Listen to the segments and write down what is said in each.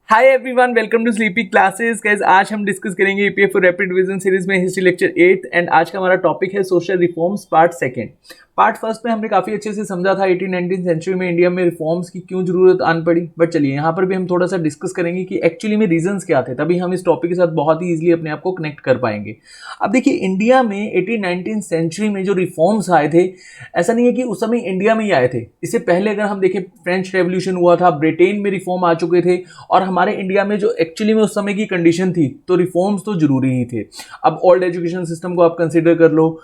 Hi everyone, welcome to Sleepy Classes. Guys, आज हम discuss करेंगे ईपीएफओ रैपिड रिवीजन सीरीज में हिस्ट्री लेक्चर 8 एंड आज का हमारा टॉपिक है social reforms part second. Part first में हमने काफी अच्छे से समझा था 18-19 सेंचुरी में इंडिया में रिफॉर्म्स की क्यों जरूरत आन पड़ी। बट चलिए यहाँ पर भी हम थोड़ा सा डिस्कस करेंगे कि एक्चुअली में रीजंस क्या थे, तभी हम इस टॉपिक के साथ बहुत ही ईजिली अपने आप को कनेक्ट कर पाएंगे। अब देखिए, इंडिया में 18-19 सेंचुरी में जो रिफॉर्म्स आए थे, ऐसा नहीं है कि उस समय इंडिया में ही आए थे। इससे पहले अगर हम देखें, फ्रेंच रेवोल्यूशन हुआ था, ब्रिटेन में रिफॉर्म आ चुके थे, और हमारे इंडिया में जो एक्चुअली में उस समय की कंडीशन थी, तो रिफॉर्म्स तो जरूरी ही थे। अब ओल्ड एजुकेशन सिस्टम को आप कंसीडर कर लो।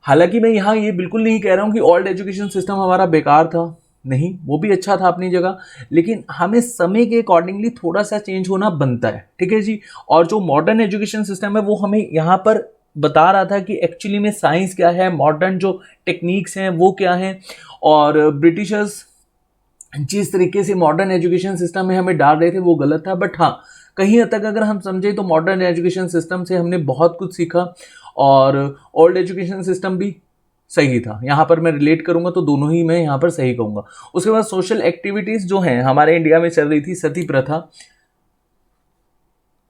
हालांकि मैं यहाँ ये बिल्कुल नहीं कह रहा हूँ कि ओल्ड एजुकेशन सिस्टम हमारा बेकार था, नहीं, वो भी अच्छा था अपनी जगह, लेकिन हमें समय के अकॉर्डिंगली थोड़ा सा चेंज होना बनता है, ठीक है जी। और जो मॉडर्न एजुकेशन सिस्टम है वो हमें यहाँ पर बता रहा था कि एक्चुअली में साइंस क्या है, मॉडर्न जो टेक्निक्स हैं वो क्या हैं, और ब्रिटिशर्स जिस तरीके से मॉडर्न एजुकेशन सिस्टम में हमें डाल रहे थे वो गलत था। बट हाँ, कहीं हद तक अगर हम समझे तो मॉडर्न एजुकेशन सिस्टम से हमने बहुत कुछ सीखा, और ओल्ड एजुकेशन सिस्टम भी सही था। यहाँ पर मैं रिलेट करूंगा तो दोनों ही मैं यहाँ पर सही कहूँगा। उसके बाद सोशल एक्टिविटीज़ जो हैं हमारे इंडिया में चल रही थी, सती प्रथा,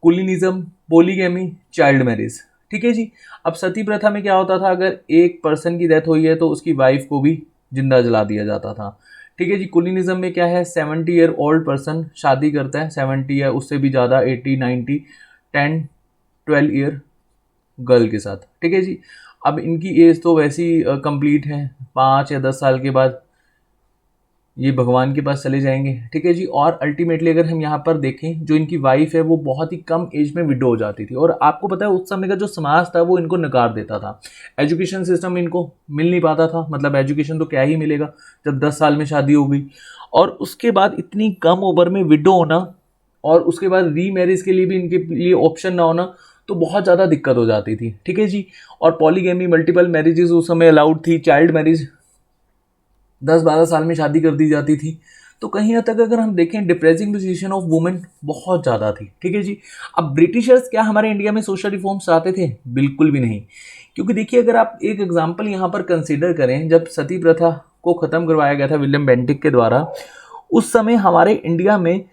कुलीनिज्म, पोलीगैमी, चाइल्ड मैरिज, ठीक है जी। अब सती प्रथा में क्या होता था, अगर एक पर्सन की डेथ हुई है तो उसकी वाइफ को भी जिंदा जला दिया जाता था, ठीक है जी। कुलीनिज्म में क्या है, 70 ईयर ओल्ड पर्सन शादी करता है, 70 या उससे भी ज़्यादा, 80, 90, 10-12 ईयर गर्ल के साथ, ठीक है जी। अब इनकी एज तो वैसी कंप्लीट है, 5 या 10 साल के बाद ये भगवान के पास चले जाएंगे, ठीक है जी। और अल्टीमेटली अगर हम यहाँ पर देखें, जो इनकी वाइफ है वो बहुत ही कम एज में विडो हो जाती थी, और आपको पता है उस समय का जो समाज था वो इनको नकार देता था। एजुकेशन सिस्टम इनको मिल नहीं पाता था, मतलब एजुकेशन तो क्या ही मिलेगा जब 10 साल में शादी हो गई, और उसके बाद इतनी कम उम्र में विडो होना, और उसके बाद री मैरिज के लिए भी इनके लिए ऑप्शन ना होना, तो बहुत ज़्यादा दिक्कत हो जाती थी, ठीक है जी। और पॉलीगैमी, मल्टीपल मैरिजेस उस समय अलाउड थी, चाइल्ड मैरिज 10-12 साल में शादी कर दी जाती थी। तो कहीं हद तक अगर हम देखें, डिप्रेसिंग पोजीशन ऑफ वुमेन बहुत ज़्यादा थी, ठीक है जी। अब ब्रिटिशर्स क्या हमारे इंडिया में सोशल रिफॉर्म्स चाहते थे? बिल्कुल भी नहीं। क्योंकि देखिए, अगर आप एक एग्जांपल यहाँ पर कंसीडर करें, जब सती प्रथा को ख़त्म करवाया गया था विलियम बेंटिक के द्वारा, उस समय हमारे इंडिया में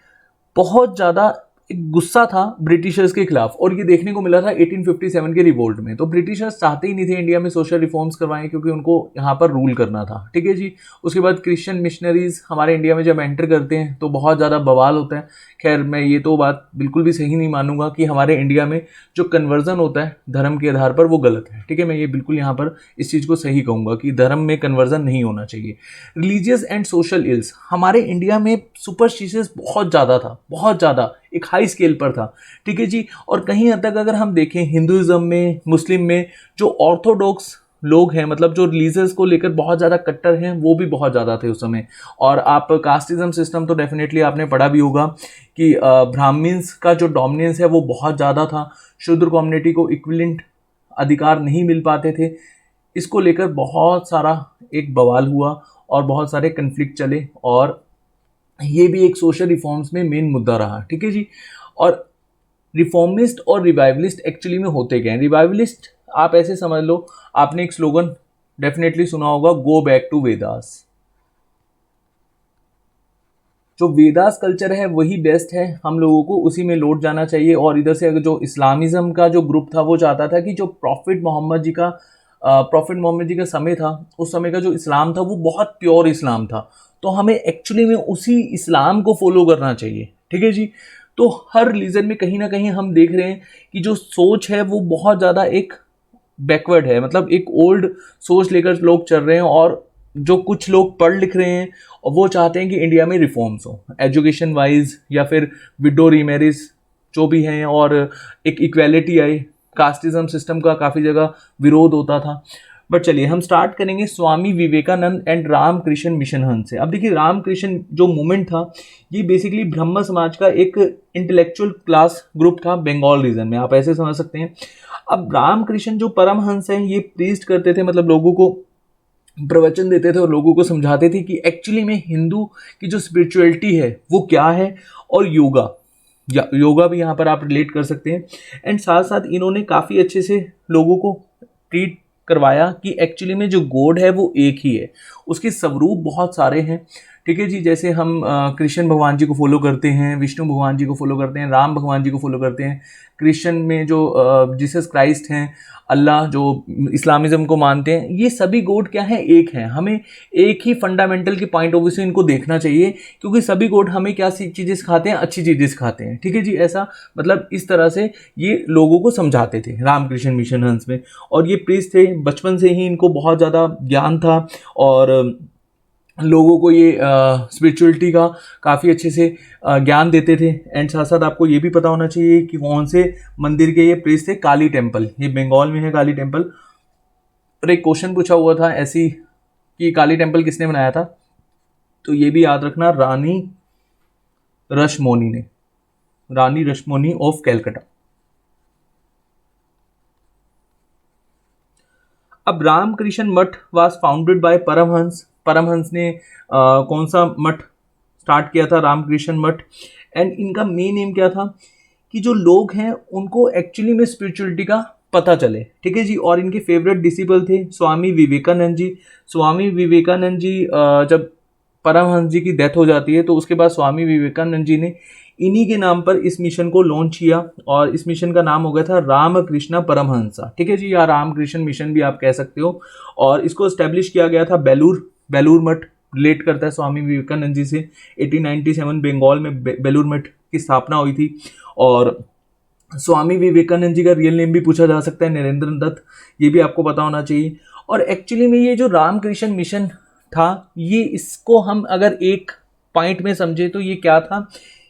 बहुत ज़्यादा एक गुस्सा था ब्रिटिशर्स के खिलाफ, और ये देखने को मिला था 1857 के रिवोल्ट में। तो ब्रिटिशर्स चाहते ही नहीं थे इंडिया में सोशल रिफॉर्म्स करवाएं, क्योंकि उनको यहाँ पर रूल करना था, ठीक है जी। उसके बाद क्रिश्चियन मिशनरीज हमारे इंडिया में जब एंटर करते हैं तो बहुत ज़्यादा बवाल होता है। खैर, मैं ये तो बात बिल्कुल भी सही नहीं मानूंगा कि हमारे इंडिया में जो कन्वर्जन होता है धर्म के आधार पर वो गलत है, ठीक है। मैं ये बिल्कुल यहाँ पर इस चीज़ को सही कहूँगा कि धर्म में कन्वर्जन नहीं होना चाहिए। रिलीजियस एंड सोशल इल्स हमारे इंडिया में सुपरस्टिशियस बहुत ज़्यादा था, बहुत ज़्यादा एक हाई स्केल पर था, ठीक है जी। और कहीं हद तक अगर हम देखें, हिंदुइज्म में, मुस्लिम में जो ऑर्थोडॉक्स लोग हैं, मतलब जो रिलीजियस को लेकर बहुत ज़्यादा कट्टर हैं, वो भी बहुत ज़्यादा थे उस समय। और आप कास्टिज्म सिस्टम तो डेफिनेटली आपने पढ़ा भी होगा कि ब्राह्मण्स का जो डोमिनेंस है वो बहुत ज़्यादा था, शूद्र कम्युनिटी को इक्विवेलेंट अधिकार नहीं मिल पाते थे। इसको लेकर बहुत सारा एक बवाल हुआ और बहुत सारे कन्फ्लिक्ट चले, और ये भी एक सोशल रिफॉर्म्स में मेन मुद्दा रहा, ठीक है जी। और रिफॉर्मिस्ट और रिवाइवलिस्ट एक्चुअली में होते क्या हैं? रिवाइवलिस्ट आप ऐसे समझ लो, आपने एक स्लोगन डेफिनेटली सुना होगा, गो बैक टू वेदास। जो वेदास कल्चर है वही बेस्ट है, हम लोगों को उसी में लौट जाना चाहिए। और इधर से अगर जो इस्लामिज्म का जो ग्रुप था वो चाहता था कि जो प्रॉफिट मोहम्मद जी का समय था, उस समय का जो इस्लाम था वो बहुत प्योर इस्लाम था, तो हमें एक्चुअली में उसी इस्लाम को फॉलो करना चाहिए, ठीक है जी। तो हर रिलीजन में कहीं ना कहीं हम देख रहे हैं कि जो सोच है वो बहुत ज़्यादा एक बैकवर्ड है, मतलब एक ओल्ड सोच लेकर लोग चल रहे हैं, और जो कुछ लोग पढ़ लिख रहे हैं और वो चाहते हैं कि इंडिया में रिफॉर्म्स हो, एजुकेशन वाइज या फिर विडो रीमैरिज जो भी हैं, और एक इक्वेलिटी आए। कास्टिज्म सिस्टम का काफ़ी जगह विरोध होता था। बट चलिए हम स्टार्ट करेंगे स्वामी विवेकानंद एंड रामकृष्ण मिशन से। अब देखिए, रामकृष्ण जो मूवमेंट था ये बेसिकली ब्रह्म समाज का एक इंटेलेक्चुअल क्लास ग्रुप था बंगाल रीजन में, आप ऐसे समझ सकते हैं। अब रामकृष्ण जो परमहंस हैं ये प्रीस्ट करते थे, मतलब लोगों को प्रवचन देते थे और लोगों को समझाते थे कि एक्चुअली में हिंदू की जो स्पिरिचुअलिटी है वो क्या है, और योगा भी यहाँ पर आप रिलेट कर सकते हैं। एंड साथ साथ इन्होंने काफ़ी अच्छे से लोगों को ट्रीट करवाया कि एक्चुअली में जो गॉड है वो एक ही है, उसके स्वरूप बहुत सारे हैं, ठीक है जी। जैसे हम कृष्ण भगवान जी को फॉलो करते हैं, विष्णु भगवान जी को फॉलो करते हैं, राम भगवान जी को फॉलो करते हैं। क्रिश्चियन में जो जीसस क्राइस्ट हैं, अल्लाह जो इस्लामिज्म को मानते हैं, ये सभी गॉड क्या है, एक हैं। हमें एक ही फंडामेंटल के पॉइंट ऑफ व्यू से इनको देखना चाहिए, क्योंकि सभी गॉड हमें क्या चीज़ें सिखाते हैं, अच्छी चीज़ें सिखाते हैं। ठीक है जी। ऐसा मतलब इस तरह से ये लोगों को समझाते थे रामकृष्ण मिशन हंस में। और ये प्रीस्ट थे, बचपन से ही इनको बहुत ज़्यादा ज्ञान था और लोगों को ये स्पिरिचुअलिटी का काफ़ी अच्छे से ज्ञान देते थे। एंड साथ साथ आपको ये भी पता होना चाहिए कि कौन से मंदिर के ये प्रीस्ट थे। काली टेम्पल, ये बंगाल में है काली टेम्पल। और एक क्वेश्चन पूछा हुआ था ऐसी कि काली टेम्पल किसने बनाया था, तो ये भी याद रखना, रानी रश्मोनी ने, रानी रश्मोनी ऑफ कैलकाटा। अब Ramakrishna Math was founded by Paramhansa. Paramhansa ने कौन सा मठ स्टार्ट किया था, रामकृष्ण मठ। एंड इनका मेन एम क्या था कि जो लोग हैं उनको एक्चुअली में स्पिरिचुअलिटी का पता चले। ठीक है जी। और इनके फेवरेट डिसिपल थे स्वामी विवेकानंद जी। स्वामी विवेकानंद जी जब परमहंस जी की डेथ हो जाती है तो उसके बाद स्वामी विवेकानंद जी ने इन्हीं के नाम पर इस मिशन को लॉन्च किया और इस मिशन का नाम हो गया था रामकृष्ण परमहंसा। ठीक है जी, या रामकृष्ण मिशन भी आप कह सकते हो। और इसको एस्टेब्लिश किया गया था बेलूर मठ, रिलेट करता है स्वामी विवेकानंद जी से। 1897 बंगाल में बेलूर मठ की स्थापना हुई थी। और स्वामी विवेकानंद जी का रियल नेम भी पूछा जा सकता है, नरेंद्र दत्त, ये भी आपको पता होना चाहिए। और एक्चुअली में ये जो रामकृष्ण मिशन था, ये इसको हम अगर एक पॉइंट में समझे तो ये क्या था,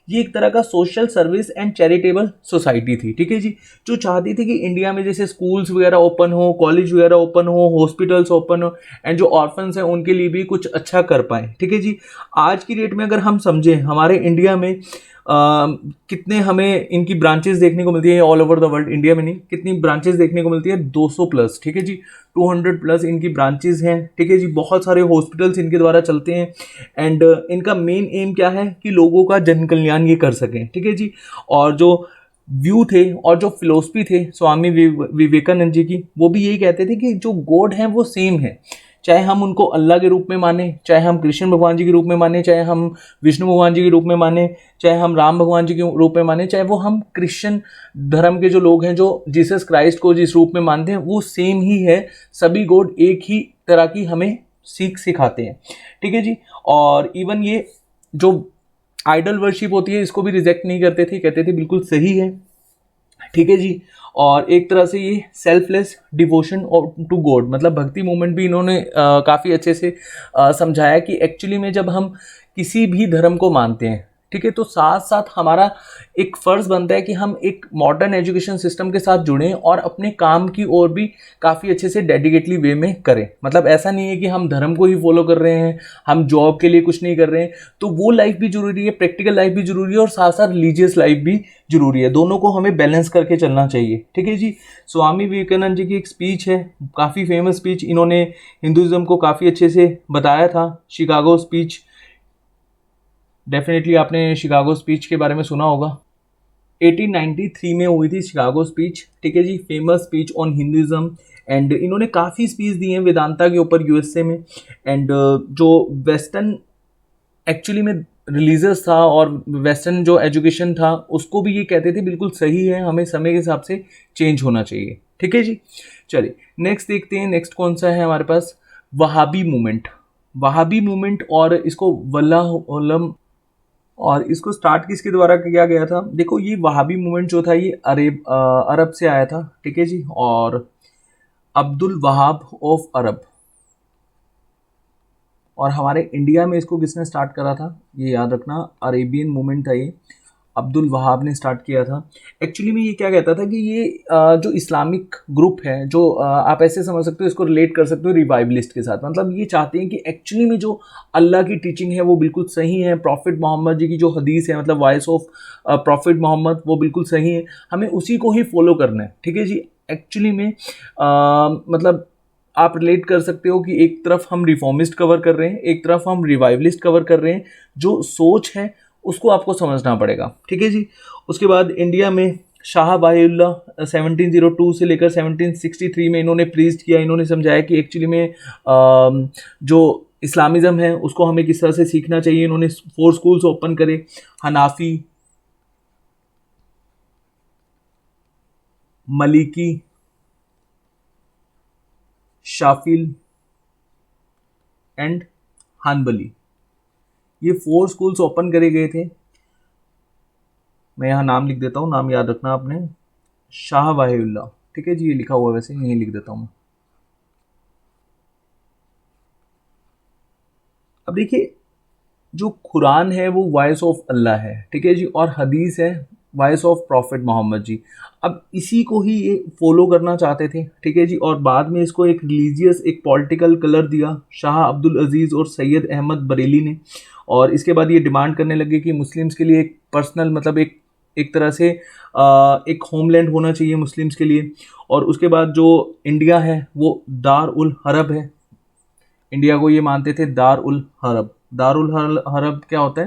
ये एक तरह का social service and charitable society थी। ठीक है जी, जो चाहती थी कि इंडिया में जैसे स्कूल्स वगैरह ओपन हो, कॉलेज वगैरह ओपन हो, हॉस्पिटल्स ओपन हो, एंड जो ऑर्फन्स हैं उनके लिए भी कुछ अच्छा कर पाए। ठीक है जी। आज की डेट में अगर हम समझें हमारे इंडिया में कितने हमें इनकी ब्रांचेस देखने को मिलती है all over the world, India में नहीं, कितनी ब्रांचेस देखने को मिलती है, 200 प्लस। ठीक है जी, 200 प्लस इनकी ब्रांचेस हैं। ठीक है जी, बहुत सारे हॉस्पिटल्स इनके द्वारा चलते हैं। एंड इनका मेन एम क्या है कि लोगों का जन कल्याण ये कर सकें। ठीक है जी। और जो व्यू थे और जो फिलोसफी थे स्वामी विवेकानंद जी की, वो भी यही कहते थे कि जो गॉड हैं वो सेम है, चाहे हम उनको अल्लाह के रूप में माने, चाहे हम कृष्ण भगवान जी के रूप में माने, चाहे हम विष्णु भगवान जी के रूप में माने, चाहे हम राम भगवान जी के रूप में माने, चाहे वो हम क्रिश्चियन धर्म के जो लोग हैं जो जीसस क्राइस्ट को जिस रूप में मानते हैं, वो सेम ही है। सभी गॉड एक ही तरह की हमें सीख सिखाते हैं। ठीक है जी। और इवन ये जो आइडल वर्शिप होती है इसको भी रिजेक्ट नहीं करते थे, कहते थे बिल्कुल सही है। ठीक है जी। और एक तरह से ये सेल्फलेस डिवोशन टू गॉड, मतलब भक्ति मूवमेंट भी इन्होंने काफ़ी अच्छे से समझाया कि एक्चुअली में जब हम किसी भी धर्म को मानते हैं, ठीक है, तो साथ साथ हमारा एक फ़र्ज़ बनता है कि हम एक मॉडर्न एजुकेशन सिस्टम के साथ जुड़ें और अपने काम की ओर भी काफ़ी अच्छे से डेडिकेटली वे में करें। मतलब ऐसा नहीं है कि हम धर्म को ही फॉलो कर रहे हैं, हम जॉब के लिए कुछ नहीं कर रहे हैं, तो वो लाइफ भी ज़रूरी है, प्रैक्टिकल लाइफ भी ज़रूरी है और साथ साथ रिलीजियस लाइफ भी ज़रूरी है। दोनों को हमें बैलेंस करके चलना चाहिए। ठीक है जी। स्वामी विवेकानंद जी की एक स्पीच है, काफ़ी फेमस स्पीच, इन्होंने हिंदुज़म को काफ़ी अच्छे से बताया था, शिकागो स्पीच। डेफिनेटली आपने शिकागो स्पीच के बारे में सुना होगा। 1893 में हुई थी शिकागो स्पीच। ठीक है जी, famous speech on Hinduism. And इन्होंने काफ़ी स्पीच दी हैं वेदांता के ऊपर यूएसए में। एंड जो वेस्टर्न एक्चुअली में रिलीजियस था और वेस्टर्न जो एजुकेशन था उसको भी ये कहते थे बिल्कुल सही है, हमें समय के हिसाब से चेंज होना चाहिए। ठीक है जी। चलिए नेक्स्ट देखते हैं, नेक्स्ट कौन सा है हमारे पास, वहाबी मूवमेंट। वहाबी मूवमेंट, और इसको वल्लाह, और इसको स्टार्ट किसके द्वारा किया गया था। देखो ये वहाबी मूवमेंट जो था ये अरब से आया था। ठीक है जी। और अब्दुल वहाब ऑफ अरब, और हमारे इंडिया में इसको किसने स्टार्ट करा था, ये याद रखना, अरेबियन मूवमेंट था ये, अब्दुल वहाब ने स्टार्ट किया था। एक्चुअली में ये क्या कहता था कि ये जो इस्लामिक ग्रुप है, जो आप ऐसे समझ सकते हो, इसको रिलेट कर सकते हो रिवाइवलिस्ट के साथ। मतलब ये चाहते हैं कि एक्चुअली में जो अल्लाह की टीचिंग है वो बिल्कुल सही है, प्रॉफिट मोहम्मद जी की जो हदीस है, मतलब वॉइस ऑफ प्रॉफिट मोहम्मद, वो बिल्कुल सही है, हमें उसी को ही फॉलो करना है। ठीक है जी। एक्चुअली में मतलब आप रिलेट कर सकते हो कि एक तरफ हम रिफॉर्मिस्ट कवर कर रहे हैं, एक तरफ हम रिवाइवलिस्ट कवर कर रहे हैं। जो सोच है उसको आपको समझना पड़ेगा। ठीक है जी। उसके बाद इंडिया में शाह बाहिउल्लाह 1702 से लेकर 1763 में इन्होंने प्रीस्ट किया। इन्होंने समझाया कि एक्चुअली में जो इस्लामिज़म है उसको हमें किस तरह से सीखना चाहिए। इन्होंने 4 स्कूल्स ओपन करे, हनाफी, मलिकी, शाफिल एंड हनबली। ये 4 स्कूल्स ओपन करे गए थे। मैं यहाँ नाम लिख देता हूँ, नाम याद रखना आपने, शाह वाहिउल्लाह, ठीक है जी, ये लिखा हुआ है वैसे, यहीं लिख देता हूँ मैं। अब देखिए, जो कुरान है वो वॉइस ऑफ अल्लाह है, ठीक है जी, और हदीस है वॉइस ऑफ प्रॉफिट मोहम्मद जी। अब इसी को ही ये फॉलो करना चाहते थे, ठीक है जी, और बाद में इसको एक रिलीजियस, एक पॉलिटिकल कलर दिया शाह अब्दुल अजीज़ और सैयद अहमद बरेली ने। और इसके बाद ये डिमांड करने लगे कि मुस्लिम्स के लिए एक पर्सनल, मतलब एक तरह से एक होमलैंड होना चाहिए मुस्लिम्स के लिए। और उसके बाद जो इंडिया है वो दार उल हरब है, इंडिया को ये मानते थे दार उल हरब। दार उल हरब क्या होता है?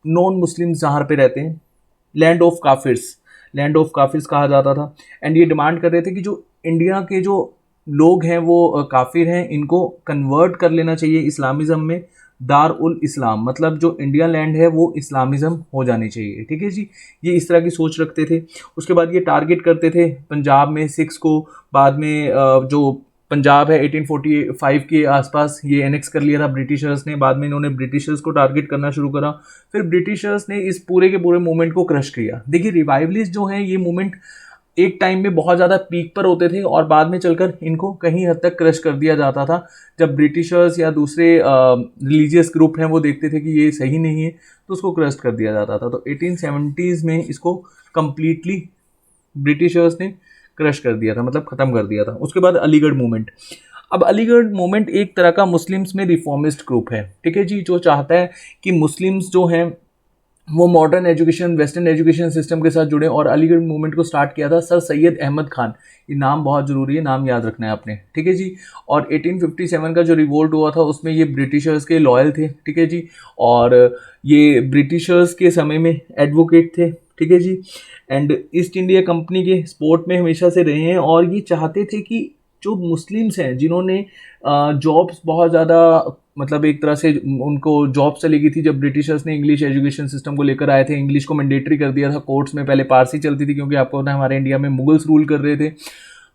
नॉन मुस्लिम्स जहाँ पे रहते हैं, land of kafirs, land of kafirs कहा जाता था। एंड ये डिमांड कर रहे थे कि जो इंडिया के जो लोग हैं वो काफिर हैं, इनको कन्वर्ट कर लेना चाहिए इस्लामिज़म में, दार उल इस्लाम, मतलब जो इंडिया लैंड है वो इस्लामिज़म हो जानी चाहिए, ठीक है जी। ये इस तरह की सोच रखते थे। उसके बाद ये टारगेट करते थे पंजाब में सिख्स को। बाद में जो पंजाब है 1845 के आसपास ये एनेक्स कर लिया था ब्रिटिशर्स ने। बाद में इन्होंने ब्रिटिशर्स को टारगेट करना शुरू करा। फिर ब्रिटिशर्स ने इस पूरे के पूरे मूवमेंट को क्रश किया। देखिए, रिवाइवलिस्ट जो हैं ये मूवमेंट एक टाइम में बहुत ज़्यादा पीक पर होते थे और बाद में चलकर इनको कहीं हद तक क्रश कर दिया जाता था। जब ब्रिटिशर्स या दूसरे रिलीजियस ग्रुप हैं वो देखते थे कि ये सही नहीं है तो उसको क्रश कर दिया जाता था। तो 1870s में इसको कम्प्लीटली ब्रिटिशर्स ने क्रश कर दिया था, मतलब ख़त्म कर दिया था। उसके बाद अलीगढ़ मूवमेंट। अब अलीगढ़ मूवमेंट एक तरह का मुस्लिम्स में रिफॉर्मिस्ट ग्रुप है, ठीक है जी, जो चाहता है कि मुस्लिम्स जो हैं वो modern education, western education system के साथ जुड़े। और अलीगढ़ मूवमेंट को स्टार्ट किया था सर सैयद अहमद खान। ये नाम बहुत ज़रूरी है, नाम याद रखना है आपने, ठीक है जी। और 1857 का जो रिवोल्ट हुआ था उसमें ये ब्रिटिशर्स के लॉयल थे, ठीक है जी। और ये ब्रिटिशर्स के समय में एडवोकेट थे, ठीक है जी। एंड ईस्ट इंडिया कंपनी के सपोर्ट में हमेशा से रहे हैं। और ये चाहते थे कि जो मुस्लिम्स हैं जिन्होंने जॉब्स बहुत ज़्यादा, मतलब एक तरह से उनको जॉब चली गई थी जब ब्रिटिशर्स ने इंग्लिश एजुकेशन सिस्टम को लेकर आए थे, इंग्लिश को मैंडेटरी कर दिया था कोर्ट्स में। पहले पारसी चलती थी क्योंकि आपको पता है हमारे इंडिया में मुगल्स रूल कर रहे थे।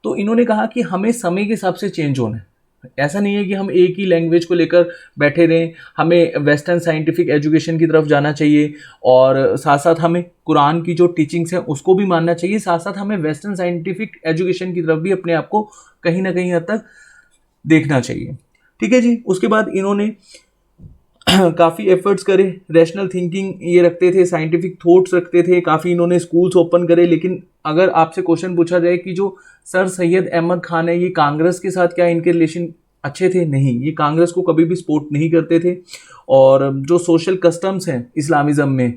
तो इन्होंने कहा कि हमें समय के हिसाब से चेंज होना है। ऐसा नहीं है कि हम एक ही लैंग्वेज को लेकर बैठे रहें, हमें वेस्टर्न साइंटिफिक एजुकेशन की तरफ जाना चाहिए और साथ साथ हमें कुरान की जो टीचिंग्स हैं उसको भी मानना चाहिए। साथ साथ हमें वेस्टर्न साइंटिफिक एजुकेशन की तरफ भी अपने आप को कहीं ना कहीं हद तक देखना चाहिए, ठीक है जी। उसके बाद इन्होंने काफ़ी एफर्ट्स करे, रैशनल थिंकिंग ये रखते थे, साइंटिफिक थॉट्स रखते थे, काफ़ी इन्होंने स्कूल्स ओपन करे। लेकिन अगर आपसे क्वेश्चन पूछा जाए कि जो सर सैयद अहमद खान है ये कांग्रेस के साथ क्या इनके रिलेशन अच्छे थे? नहीं, ये कांग्रेस को कभी भी सपोर्ट नहीं करते थे। और जो सोशल कस्टम्स हैं इस्लामिज़म में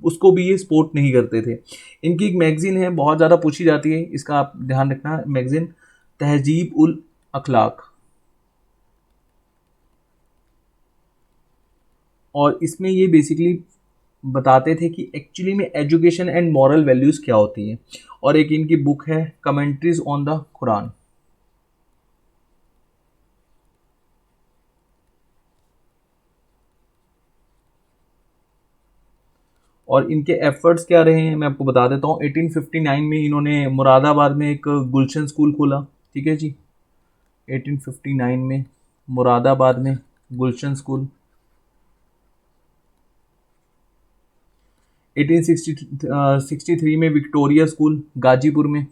उसको भी ये सपोर्ट नहीं करते थे। इनकी एक मैगज़ीन है, बहुत ज़्यादा पूछी जाती है, इसका आप ध्यान रखना, मैगज़ीन तहजीब उल अखलाक। और इसमें ये बेसिकली बताते थे कि एक्चुअली में एजुकेशन एंड मॉरल वैल्यूज़ क्या होती हैं। और एक इनकी बुक है कमेंट्रीज ऑन द कुरान। और इनके एफर्ट्स क्या रहे हैं मैं आपको बता देता हूँ। 1859 में इन्होंने मुरादाबाद में एक गुलशन स्कूल खोला, ठीक है जी। 1859 में मुरादाबाद में गुलशन स्कूल। 1863 में विक्टोरिया स्कूल गाजीपुर में।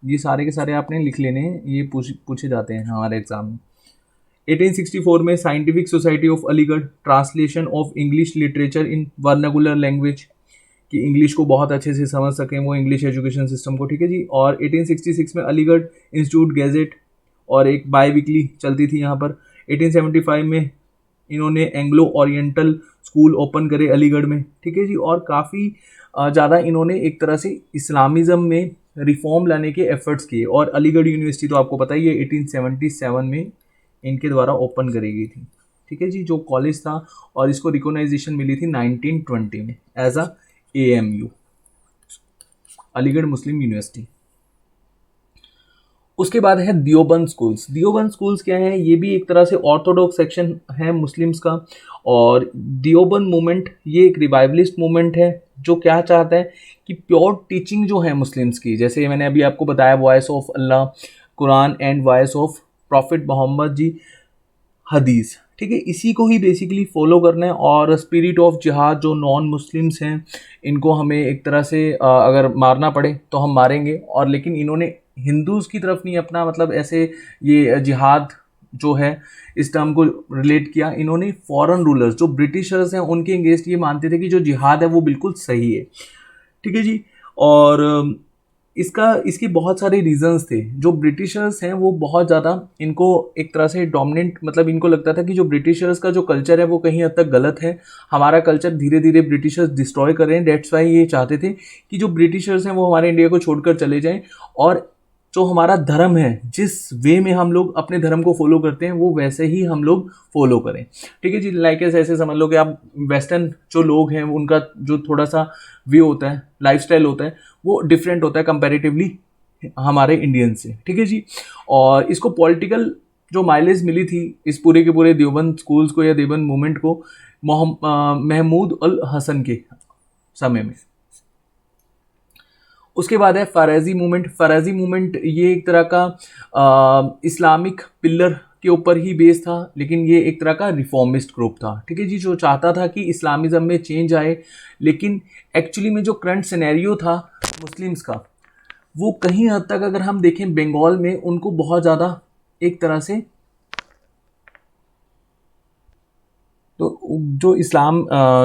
ये सारे के सारे आपने लिख लेने हैं, ये पूछे जाते हैं हमारे एग्जाम में। 1864 में scientific society of Aligarh, translation of English literature in vernacular language, कि इंग्लिश को बहुत अच्छे से समझ सकें वो इंग्लिश एजुकेशन सिस्टम को, ठीक है जी। और 1866 में अलीगढ़ इंस्टीट्यूट गैजेट और एक बाई वीकली चलती थी यहाँ पर। 1875 में इन्होंने एंग्लो ओरिएंटल स्कूल ओपन करे अलीगढ़ में, ठीक है जी। और काफ़ी ज़्यादा इन्होंने एक तरह से इस्लामिज़म में रिफॉर्म लाने के एफर्ट्स किए। और अलीगढ़ यूनिवर्सिटी तो आपको पता ही है 1877 में इनके द्वारा ओपन करी गई थी, ठीक है जी, जो कॉलेज था। और इसको रिकॉग्नाइजेशन मिली थी 1920 में as a AMU, Aligarh Muslim university. उसके बाद है दियोबंद स्कूल्स। दियोबंद स्कूल्स क्या है, ये भी एक तरह से ऑर्थोडॉक्स सेक्शन है मुस्लिम्स का। और दियोबंद मूवमेंट ये एक रिवाइवलिस्ट मूवमेंट है जो क्या चाहता है कि प्योर टीचिंग जो है मुस्लिम्स की, जैसे मैंने अभी आपको बताया voice of Allah Quran and voice of prophet Mohammed ji हदीस, ठीक है, इसी को ही बेसिकली फॉलो करना है। और स्पिरिट ऑफ जिहाद, जो नॉन मुस्लिम्स हैं इनको हमें एक तरह से अगर मारना पड़े तो हम मारेंगे, और लेकिन इन्होंने हिंदूज़ की तरफ नहीं अपना मतलब ऐसे ये जिहाद जो है इस टर्म को रिलेट किया। इन्होंने फॉरेन रूलर्स जो ब्रिटिशर्स हैं उनके अगेंस्ट ये मानते थे कि जो जिहाद है वो बिल्कुल सही है, ठीक है जी। और इसके बहुत सारे रीजंस थे। जो ब्रिटिशर्स हैं वो बहुत ज़्यादा इनको एक तरह से डोमिनेंट, मतलब इनको लगता था कि जो ब्रिटिशर्स का जो कल्चर है वो कहीं हद तक गलत है, हमारा कल्चर धीरे धीरे ब्रिटिशर्स डिस्ट्रॉय कर रहे हैं। डेट्स वाई ये चाहते थे कि जो ब्रिटिशर्स हैं वो हमारे इंडिया को छोड़कर चले जाएं, और जो हमारा धर्म है, जिस वे में हम लोग अपने धर्म को फॉलो करते हैं वो वैसे ही हम लोग फॉलो करें, ठीक है जी। लाइक ऐसे समझ लो कि आप वेस्टर्न जो लोग हैं उनका जो थोड़ा सा व्यू होता है, लाइफस्टाइल होता है, वो डिफरेंट होता है कंपैरेटिवली हमारे इंडियन से, ठीक है जी। और इसको पॉलिटिकल जो माइलेज मिली थी इस पूरे के पूरे देवबंद स्कूल्स को या देवबंद मूवमेंट को महमूद उल हसन के समय में। उसके बाद है फराजी मूवमेंट। फराजी मूवमेंट ये एक तरह का इस्लामिक पिलर के ऊपर ही बेस था, लेकिन ये एक तरह का रिफॉर्मिस्ट ग्रुप था, ठीक है जी, जो चाहता था कि इस्लामिज़म में चेंज आए। लेकिन एक्चुअली में जो करंट सिनेरियो था मुस्लिम्स का, वो कहीं हद तक अगर हम देखें बंगाल में उनको बहुत ज़्यादा एक तरह से तो जो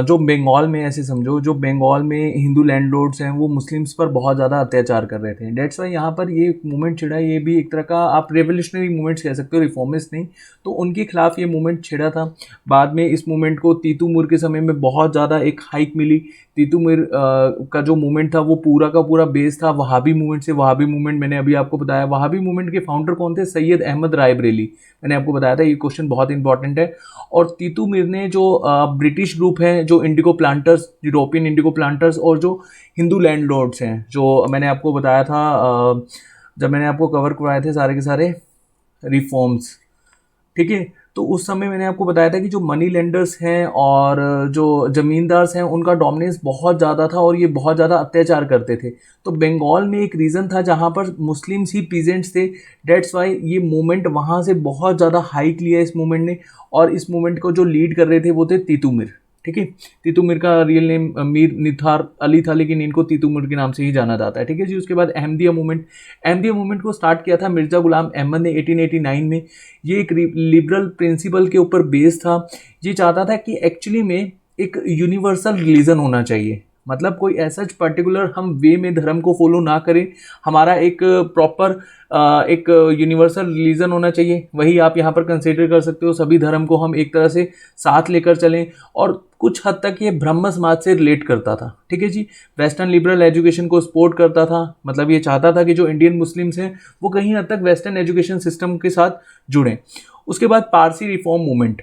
जो बंगाल में ऐसे समझो, जो बंगाल में हिंदू लैंडलॉर्ड्स हैं वो मुस्लिम्स पर बहुत ज़्यादा अत्याचार कर रहे थे। डेट्स वाई यहाँ पर ये मूवमेंट छिड़ा। ये भी एक तरह का आप रेवोल्यूशनरी मूवमेंट्स कह सकते हो, रिफॉर्मिस्ट नहीं। तो उनके खिलाफ ये मूवमेंट छिड़ा था। बाद में इस मूवमेंट को तीतुमिर के समय में बहुत ज़्यादा एक हाइक मिली। तीतुमिर का जो मूवमेंट था वो पूरा का पूरा बेस था वहाबी मूवमेंट से। वहाबी मूवमेंट मैंने अभी आपको बताया। वहाबी मूवमेंट के फाउंडर कौन थे? सैयद अहमद रायबरेली। मैंने आपको बताया था, ये क्वेश्चन बहुत इंपॉर्टेंट है। और तीतुमिर ने जो ब्रिटिश ग्रुप हैं, जो Indigo planters, European Indigo planters, और जो हिंदू लैंडलॉर्ड्स हैं, जो मैंने आपको बताया था जब मैंने आपको कवर करवाए थे सारे के सारे रिफॉर्म्स, ठीक है। तो उस समय मैंने आपको बताया था कि जो मनी लेंडर्स हैं और जो ज़मींदार्स हैं उनका डोमिनेंस बहुत ज़्यादा था और ये बहुत ज़्यादा अत्याचार करते थे। तो बंगाल में एक रीज़न था जहाँ पर मुस्लिम्स ही प्रेजेंट्स थे। डेट्स वाई ये मूवमेंट वहाँ से बहुत ज़्यादा हाइक लिया इस मूवमेंट ने। और इस मूवमेंट को जो लीड कर रहे थे वो थे तीतुमिर, ठीक है। तीतुमिर का रियल नेम मीर निथार अली था, लेकिन इनको तीतुमिर के नाम से ही जाना जाता है, ठीक है जी। उसके बाद अहमदिया मूवमेंट। अहमदिया मूवमेंट को स्टार्ट किया था मिर्ज़ा गुलाम अहमद ने 1889 में। ये एक लिबरल प्रिंसिपल के ऊपर बेस था। ये चाहता था कि एक्चुअली में एक यूनिवर्सल रिलीजन होना चाहिए, मतलब कोई ऐसा पर्टिकुलर हम वे में धर्म को फॉलो ना करें। हमारा एक प्रॉपर एक यूनिवर्सल रिलीजन होना चाहिए। वही आप यहाँ पर कंसिडर कर सकते हो, सभी धर्म को हम एक तरह से साथ लेकर चलें। और कुछ हद तक ये ब्रह्म समाज से रिलेट करता था, ठीक है जी। वेस्टर्न लिबरल एजुकेशन को सपोर्ट करता था, मतलब ये चाहता था कि जो इंडियन मुस्लिम्स हैं वो कहीं हद तक वेस्टर्न एजुकेशन सिस्टम के साथ जुड़ें। उसके बाद पारसी रिफॉर्म मूवमेंट।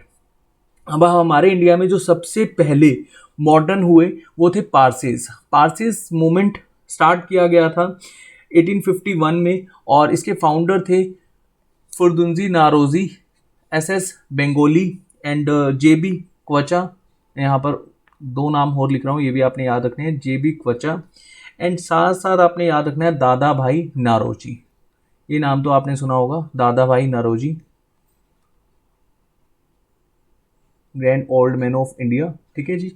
अब हमारे इंडिया में जो सबसे पहले मॉडर्न हुए वो थे पारसीज। पारसीज मूवमेंट स्टार्ट किया गया था 1851 में, और इसके फाउंडर थे Fardunji Naoroji, SS Bengalee and JB Wacha. यहाँ पर दो नाम और लिख रहा हूँ, ये भी आपने याद रखने हैं, JB क्वचा। एंड साथ साथ आपने याद रखना है दादा भाई नारोजी। ये नाम तो आपने सुना होगा, Dadabhai Naoroji, grand old man of India, ठीक है जी।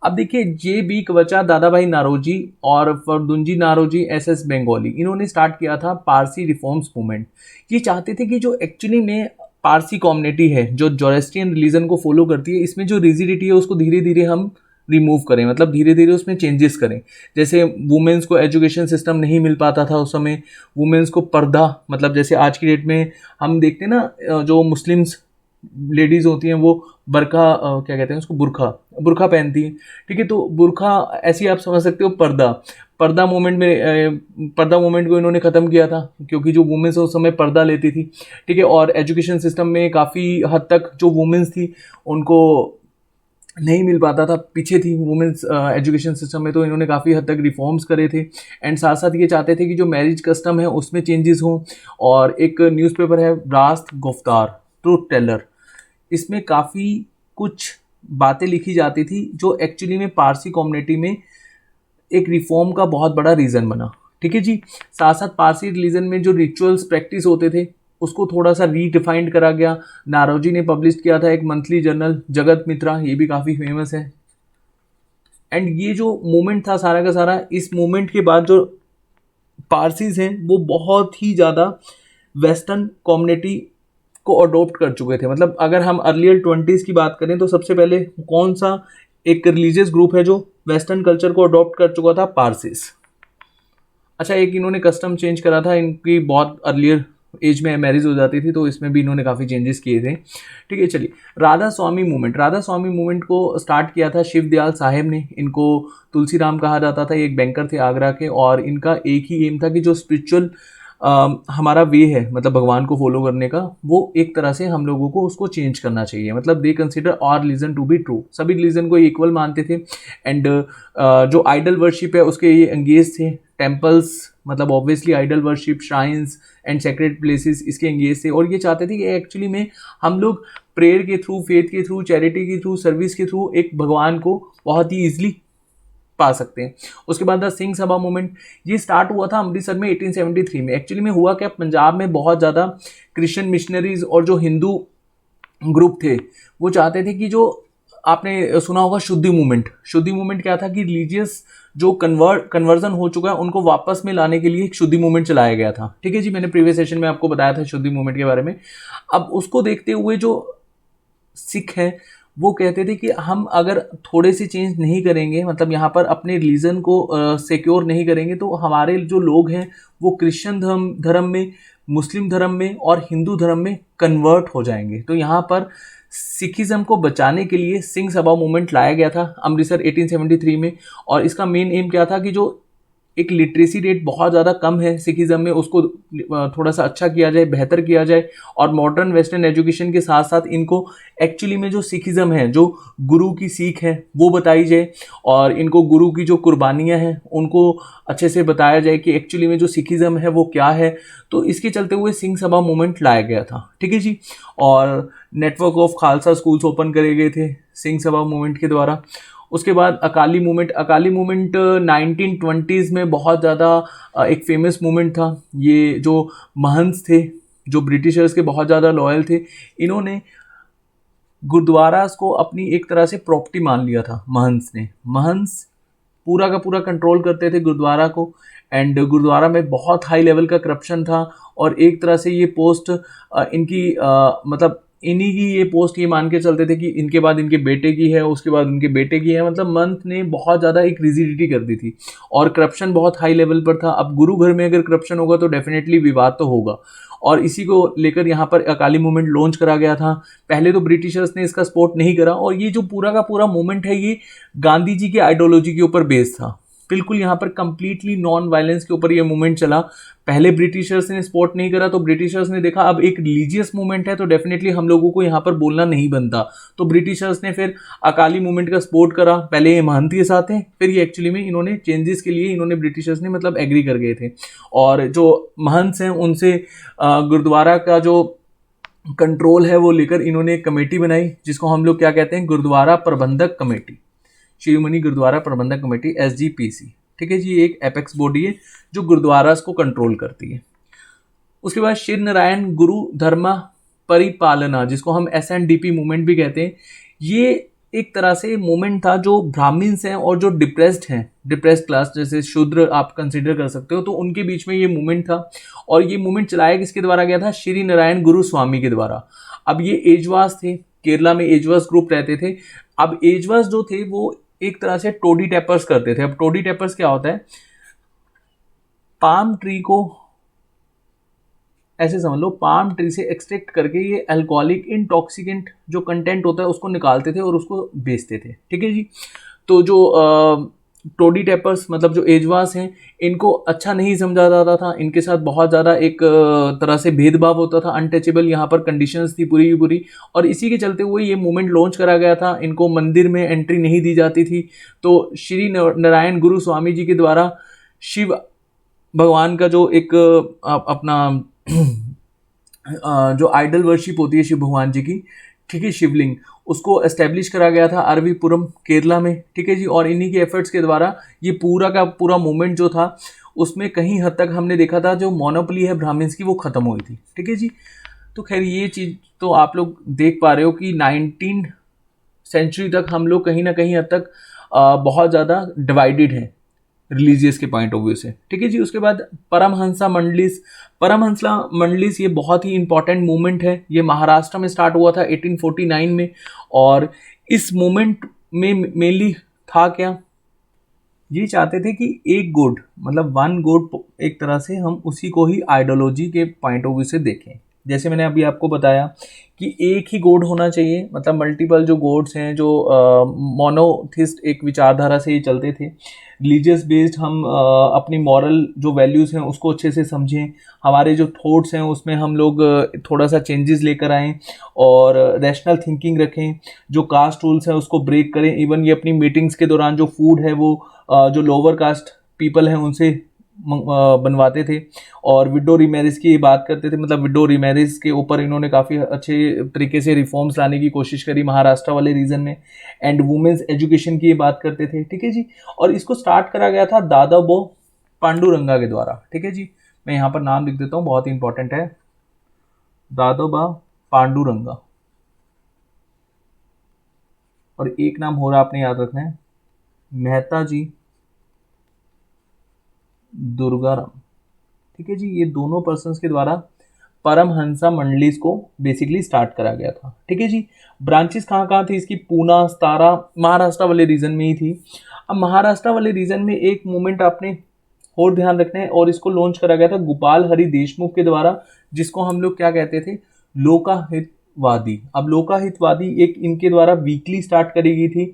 अब देखिए JB क्वचा, दादा भाई नारोजी और फरदुंजी नारोजी, SS बेंगोली, इन्होंने स्टार्ट किया था पारसी रिफॉर्म्स मूवमेंट। ये चाहते थे कि जो एक्चुअली में पारसी कम्युनिटी है जो जोरोस्ट्रियन रिलीजन को फॉलो करती है, इसमें जो रिजिडिटी है उसको धीरे धीरे हम रिमूव करें, मतलब धीरे धीरे उसमें चेंजेस करें। जैसे वुमेन्स को एजुकेशन सिस्टम नहीं मिल पाता था उस समय। वुमेन्स को पर्दा, मतलब जैसे आज की डेट में हम देखते हैं ना, जो मुस्लिम्स लेडीज़ होती हैं वो बरखा, क्या कहते हैं उसको, बुरखा पहनती हैं, ठीक है। तो बुरखा ऐसी आप समझ सकते हो पर्दा मूवमेंट को इन्होंने ख़त्म किया था, क्योंकि जो वुमेन्स उस समय पर्दा लेती थी, ठीक है। और एजुकेशन सिस्टम में काफ़ी हद तक जो वुमेन्स थी उनको नहीं मिल पाता था, पीछे थी वुमेंस एजुकेशन सिस्टम में, तो इन्होंने काफ़ी हद तक रिफॉर्म्स करे थे। एंड साथ साथ ये चाहते थे कि जो मैरिज कस्टम है उसमें चेंजेस हों। और एक न्यूज़पेपर है रास्त गुफ्तार, ट्रूथ टेलर, इसमें काफ़ी कुछ बातें लिखी जाती थी जो एक्चुअली में पारसी कम्युनिटी में एक रिफॉर्म का बहुत बड़ा रीज़न बना। ठीक है जी। साथ साथ पारसी रिलीजन में जो रिचुअल्स प्रैक्टिस होते थे उसको थोड़ा सा रीडिफाइंड करा गया। नारोजी ने पब्लिश किया था एक मंथली जर्नल जगत मित्रा, ये भी काफ़ी फेमस है। एंड ये जो मूवमेंट था सारा का सारा, इस मूवमेंट के बाद जो पारसीज हैं वो बहुत ही ज़्यादा वेस्टर्न कम्युनिटी को अडोप्ट कर चुके थे। मतलब अगर हम अर्लियर 20s की बात करें तो सबसे पहले कौन सा एक रिलीजियस ग्रुप है जो वेस्टर्न कल्चर को अडॉप्ट कर चुका था? पारसीज। अच्छा, एक इन्होंने कस्टम चेंज करा था, इनकी बहुत अर्लियर एज में मैरिज हो जाती थी, तो इसमें भी इन्होंने काफ़ी चेंजेस किए थे। ठीक है, चलिए राधा स्वामी मूवमेंट। राधा स्वामी मूवमेंट को स्टार्ट किया था शिव दयाल साहेब ने। इनको तुलसी राम कहा जाता था, ये एक बैंकर थे आगरा के, और इनका एक ही एम था कि जो स्पिरिचुअल हमारा वे है, मतलब भगवान को फॉलो करने का, वो एक तरह से हम लोगों को उसको चेंज करना चाहिए। मतलब they consider all religion to be true, सभी रिलीजन को इक्वल मानते थे। एंड जो आइडल वर्शिप है उसके ये एंगेज थे। टेम्पल्स, मतलब obviously idol worship, shrines and sacred places, इसके एंगेज थे। और ये चाहते थे कि एक्चुअली में हम लोग प्रेयर के थ्रू, फेथ के थ्रू, चैरिटी के थ्रू, सर्विस के थ्रू एक भगवान को बहुत ही ईजिली पा सकते हैं। उसके बाद द सिंह सभा मूवमेंट, ये स्टार्ट हुआ था अमृतसर में 1873 में। एक्चुअली में हुआ क्या, पंजाब में बहुत ज़्यादा क्रिश्चियन मिशनरीज और जो हिंदू ग्रुप थे वो चाहते थे कि जो आपने सुना होगा शुद्धि मूवमेंट। शुद्धि मूवमेंट क्या था कि रिलीजियस जो कन्वर्जन हो चुका है उनको वापस में लाने के लिए एक शुद्धि मूवमेंट चलाया गया था। ठीक है जी, मैंने प्रीवियस सेशन में आपको बताया था शुद्धि मूवमेंट के बारे में। अब उसको देखते हुए जो सिख हैं वो कहते थे कि हम अगर थोड़े से चेंज नहीं करेंगे, मतलब यहाँ पर अपने रिलीजन को सिक्योर नहीं करेंगे, तो हमारे जो लोग हैं वो क्रिश्चियन धर्म में, मुस्लिम धर्म में और हिंदू धर्म में कन्वर्ट हो जाएंगे। तो यहाँ पर सिखिज्म को बचाने के लिए सिंह सभा मूवमेंट लाया गया था अमृतसर 1873 में। और इसका मेन एम क्या था कि जो एक लिटरेसी रेट बहुत ज़्यादा कम है सिखिज्म में, उसको थोड़ा सा अच्छा किया जाए, बेहतर किया जाए। और मॉडर्न वेस्टर्न एजुकेशन के साथ साथ इनको एक्चुअली में जो सिखिज्म है, जो गुरु की सीख है वो बताई जाए, और इनको गुरु की जो कुर्बानियाँ हैं उनको अच्छे से बताया जाए कि एक्चुअली में जो सिखिज्म है वो क्या है। तो इसके चलते हुए सिंह सभा मूवमेंट लाया गया था। ठीक है जी। और network of Khalsa schools open करे गए थे सिंह सभा मूवमेंट के द्वारा। उसके बाद Akali movement. Akali movement 1920s में बहुत ज़्यादा एक फेमस मूवमेंट था। ये जो महंत थे, जो ब्रिटिशर्स के बहुत ज़्यादा लॉयल थे, इन्होंने गुरुद्वारास को अपनी एक तरह से प्रॉपर्टी मान लिया था। महंत पूरा का पूरा कंट्रोल करते थे गुरुद्वारा को। एंड गुरुद्वारा में बहुत हाई लेवल का करप्शन था, और एक तरह से ये पोस्ट इनकी मतलब इन्हीं की ये पोस्ट ये मान के चलते थे कि इनके बाद इनके बेटे की है, उसके बाद उनके बेटे की है। मतलब मंथ ने बहुत ज़्यादा एक रिजिडिटी कर दी थी, और करप्शन बहुत हाई लेवल पर था। अब गुरु घर में अगर करप्शन होगा तो डेफिनेटली विवाद तो होगा, और इसी को लेकर यहाँ पर अकाली मूवमेंट लॉन्च करा गया था। पहले तो ब्रिटिशर्स ने इसका सपोर्ट नहीं करा, और ये जो पूरा का पूरा मूवमेंट है ये गांधी जी की आइडियोलॉजी के ऊपर बेस्ड था। बिल्कुल यहाँ पर कंप्लीटली नॉन वायलेंस के ऊपर ये मूवमेंट चला। पहले ब्रिटिशर्स ने सपोर्ट नहीं करा, तो ब्रिटिशर्स ने देखा अब एक रिलीजियस मूवमेंट है तो डेफिनेटली हम लोगों को यहाँ पर बोलना नहीं बनता। तो ब्रिटिशर्स ने फिर अकाली मूवमेंट का सपोर्ट करा। पहले ये महंत के साथ हैं, फिर ये एक्चुअली में इन्होंने चेंजेस के लिए इन्होंने ब्रिटिशर्स ने मतलब एग्री कर गए थे। और जो महंत हैं उनसे गुरुद्वारा का जो कंट्रोल है वो लेकर इन्होंने एक कमेटी बनाई, जिसको हम लोग क्या कहते हैं, गुरुद्वारा प्रबंधक कमेटी, शिरोमणि गुरुद्वारा प्रबंधक कमेटी, SGPC। ठीक है जी, एक एपेक्स बॉडी है जो गुरुद्वारास को कंट्रोल करती है। उसके बाद शिव नारायण गुरु धर्म परिपालना, जिसको हम SNDP मूवमेंट भी कहते हैं। ये एक तरह से मूवमेंट था जो ब्राह्मण्स हैं और जो डिप्रेस्ड क्लास, जैसे शूद्र आप कंसिडर कर सकते हो, तो उनके बीच में ये मूवमेंट था। और ये मूवमेंट चलाया किसके द्वारा गया था? श्री नारायण गुरु स्वामी के द्वारा। अब ये एजवास थे, केरला में एजवास ग्रुप रहते थे। अब एजवास जो थे वो एक तरह से टोडी टैपर्स करते थे। अब टोडी टैपर्स क्या होता है? पाम ट्री को ऐसे समझ लो, पाम ट्री से एक्सट्रैक्ट करके ये अल्कोहलिक इंटॉक्सिकेंट जो कंटेंट होता है उसको निकालते थे और उसको बेचते थे। ठीक है जी। तो जो टोडी टेपर्स मतलब जो एजवास हैं, इनको अच्छा नहीं समझा जाता था, इनके साथ बहुत ज़्यादा एक तरह से भेदभाव होता था, अनटचेबल यहाँ पर कंडीशंस थी पूरी की पूरी, और इसी के चलते हुए ये मूवमेंट लॉन्च करा गया था। इनको मंदिर में एंट्री नहीं दी जाती थी। तो श्री नारायण गुरु स्वामी जी के द्वारा शिव भगवान का जो एक अपना जो आइडल वर्शिप होती है शिव भगवान जी की, ठीक है, शिवलिंग, उसको एस्टेब्लिश करा गया था अरवीपुरम केरला में, ठीक है जी। और इन्हीं के एफर्ट्स के द्वारा ये पूरा का पूरा मूवमेंट जो था उसमें कहीं हद तक हमने देखा था जो मोनोपोली है ब्राह्मण्स की वो ख़त्म हुई थी, ठीक है जी। तो खैर ये चीज़ तो आप लोग देख पा रहे हो कि 19 सेंचुरी तक हम लोग कहीं ना कहीं हद तक बहुत ज़्यादा डिवाइडेड हैं रिलीजियस के पॉइंट ऑफ व्यू से, ठीक है जी। उसके बाद परमहंसा मंडलिस ये बहुत ही इंपॉर्टेंट मूवमेंट है। ये महाराष्ट्र में स्टार्ट हुआ था 1849 में, और इस मूवमेंट में मेनली था क्या, ये चाहते थे कि एक गॉड मतलब वन गॉड एक तरह से हम उसी को ही आइडियोलॉजी के पॉइंट ऑफ व्यू से देखें। जैसे मैंने अभी आपको बताया कि एक ही गॉड होना चाहिए, मतलब मल्टीपल जो गॉड्स हैं, जो मोनोथिस्ट एक विचारधारा से ये चलते थे। रिलीजियस बेस्ड हम अपनी मॉरल जो वैल्यूज़ हैं उसको अच्छे से समझें, हमारे जो थॉट्स हैं उसमें हम लोग थोड़ा सा चेंजेस लेकर आएँ और रैशनल थिंकिंग रखें, जो कास्ट रूल्स हैं उसको ब्रेक करें। इवन ये अपनी मीटिंग्स के दौरान जो फूड है वो जो लोअर कास्ट पीपल हैं उनसे बनवाते थे। और विडो रीमैरिज की बात करते थे, मतलब विडो रीमैरिज के ऊपर इन्होंने काफ़ी अच्छे तरीके से रिफॉर्म्स लाने की कोशिश करी महाराष्ट्र वाले रीजन में। एंड वुमेन्स एजुकेशन की बात करते थे, ठीक है जी। और इसको स्टार्ट करा गया था दादाबो पांडुरंगा के द्वारा, ठीक है जी। मैं यहाँ पर नाम लिख देता हूँ, बहुत ही इंपॉर्टेंट है, दादोबा पांडुरंगा। और एक नाम हो रहा आपने याद रखना है, मेहता जी दुर्गाराम, ठीक है जी। ये दोनों पर्सन्स के द्वारा परमहंसा मंडलीज को बेसिकली स्टार्ट करा गया था, ठीक है जी। ब्रांचेस कहाँ कहाँ थी इसकी, पूना, सतारा, महाराष्ट्र वाले रीजन में ही थी। अब महाराष्ट्र वाले रीजन में एक मूवमेंट आपने और ध्यान रखना है, और इसको लॉन्च करा गया था गोपाल हरि देशमुख के द्वारा, जिसको हम लोग क्या कहते थे, लोकाहितवादी। अब लोकाहितवादी एक इनके द्वारा वीकली स्टार्ट करी गई थी।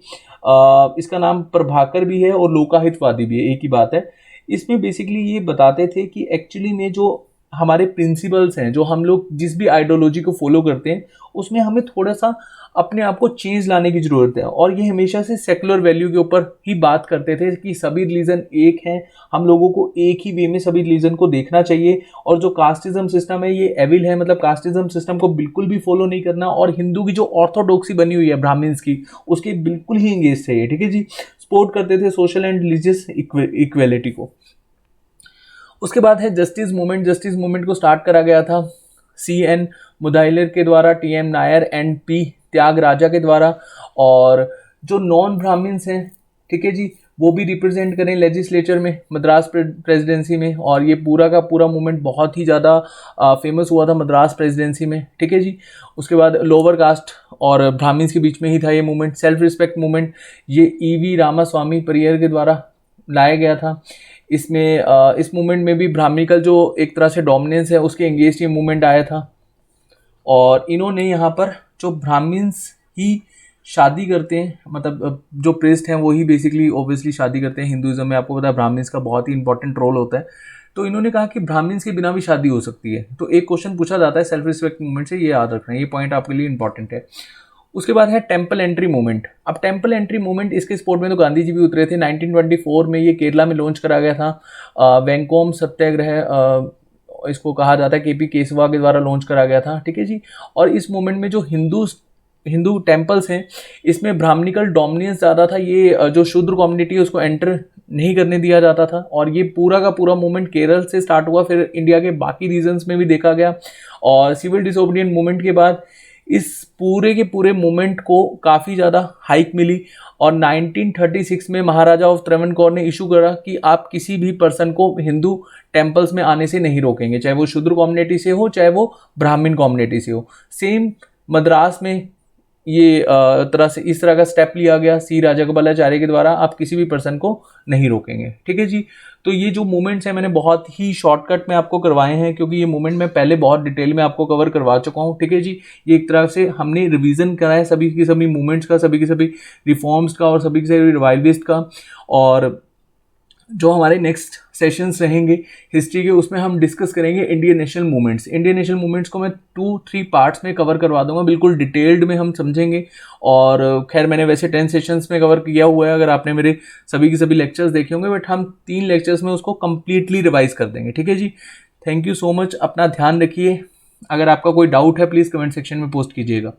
इसका नाम प्रभाकर भी है और लोकाहितवादी भी है, एक ही बात है। इसमें बेसिकली ये बताते थे कि एक्चुअली में जो हमारे प्रिंसिपल्स हैं, जो हम लोग जिस भी आइडियोलॉजी को फॉलो करते हैं उसमें हमें थोड़ा सा अपने आप को चेंज लाने की ज़रूरत है। और ये हमेशा से सेकुलर वैल्यू के ऊपर ही बात करते थे कि सभी रिलीजन एक हैं, हम लोगों को एक ही वे में सभी रिलीजन को देखना चाहिए। और जो कास्टिज्म सिस्टम है ये एविल है, मतलब कास्टिज्म सिस्टम को बिल्कुल भी फॉलो नहीं करना। और हिंदू की जो ऑर्थोडॉक्सी बनी हुई है ब्राह्मण्स की, उसके बिल्कुल ही इंगेज थे, ठीक है जी। सपोर्ट करते थे सोशल एंड रिलीजियस इक्वेलिटी को। उसके बाद है जस्टिस मूवमेंट को स्टार्ट करा गया था CN मुदाइलर के द्वारा, TM Nair and P Tyagaraja के द्वारा। और जो नॉन ब्राह्मण्स हैं, ठीक है जी, वो भी रिप्रेजेंट करें लेजिस्लेचर में, मद्रास प्रेसिडेंसी में। और ये पूरा का पूरा मूवमेंट बहुत ही ज़्यादा फेमस हुआ था मद्रास प्रेसिडेंसी में, ठीक है जी। उसके बाद लोअर कास्ट और ब्राह्मण्स के बीच में ही था ये मूवमेंट, सेल्फ रिस्पेक्ट मूवमेंट। ये EV रामास्वामी परियर के द्वारा लाया गया था। इसमें इस मूवमेंट में भी ब्राह्मणिकल जो एक तरह से डोमिनेंस है उसके एंगेज ये मूवमेंट आया था। और इन्होंने यहाँ पर जो ब्राह्मण्स ही शादी करते हैं, मतलब जो प्रेस्ट हैं वो ही बेसिकली ऑब्वियसली शादी करते हैं। हिंदुइज्म में आपको पता है ब्राह्मण्स का बहुत ही इंपॉर्टेंट रोल होता है। तो इन्होंने कहा कि ब्राह्मण्स के बिना भी शादी हो सकती है। तो एक क्वेश्चन पूछा जाता है सेल्फ रिस्पेक्ट मूवमेंट से, ये याद रखना है, ये पॉइंट आपके लिए इंपॉर्टेंट है। उसके बाद है टेम्पल एंट्री मूवमेंट। अब टेम्पल एंट्री मूवमेंट इसके सपोर्ट में तो गांधी जी भी उतरे थे। 1924 में ये केरला में लॉन्च करा गया था। वेंकोम सत्याग्रह इसको कहा जाता है, KP केशवा के द्वारा लॉन्च करा गया था, ठीक है जी। और इस मूवमेंट में जो हिंदू टेम्पल्स हैं इसमें ब्राह्मणिकल डोमिनेंस ज़्यादा था। ये जो शूद्र कम्युनिटी है उसको एंटर नहीं करने दिया जाता था। और ये पूरा का पूरा मूवमेंट केरल से स्टार्ट हुआ, फिर इंडिया के बाकी रीजन्स में भी देखा गया। और सिविल डिसोबीडियंट मूवमेंट के बाद इस पूरे के पूरे मूवमेंट को काफ़ी ज़्यादा हाइक मिली। और 1936 में महाराजा ऑफ त्रावणकोर ने इशू करा कि आप किसी भी पर्सन को हिंदू टेम्पल्स में आने से नहीं रोकेंगे, चाहे वो शूद्र कम्युनिटी से हो चाहे वो ब्राह्मण कम्युनिटी से हो। सेम मद्रास में ये तरह से इस तरह का स्टेप लिया गया सी राजागोपालाचारी के द्वारा, आप किसी भी पर्सन को नहीं रोकेंगे। ठीक है जी। तो ये जो मूवमेंट्स हैं मैंने बहुत ही शॉर्टकट में आपको करवाए हैं, क्योंकि ये मूवमेंट मैं पहले बहुत डिटेल में आपको कवर करवा चुका हूँ। ठीक है जी। ये एक तरह से हमने रिवीजन करा है सभी की सभी मूवमेंट्स का, सभी के सभी रिफॉर्म्स का और सभी के सभी रिवाइवलिस्ट का। और जो हमारे नेक्स्ट सेशंस रहेंगे हिस्ट्री के, उसमें हम डिस्कस करेंगे Indian national movements. Indian national movements को मैं 2-3 पार्ट्स में कवर करवा दूंगा, बिल्कुल डिटेल्ड में हम समझेंगे। और खैर मैंने वैसे 10 सेशंस में कवर किया हुआ है, अगर आपने मेरे सभी के सभी लेक्चर्स देखे होंगे, बट हम 3 लेक्चर्स में उसको कंप्लीटली रिवाइज कर देंगे। ठीक है जी। थैंक यू सो मच, अपना ध्यान रखिए। अगर आपका कोई डाउट है प्लीज़ कमेंट सेक्शन में पोस्ट कीजिएगा।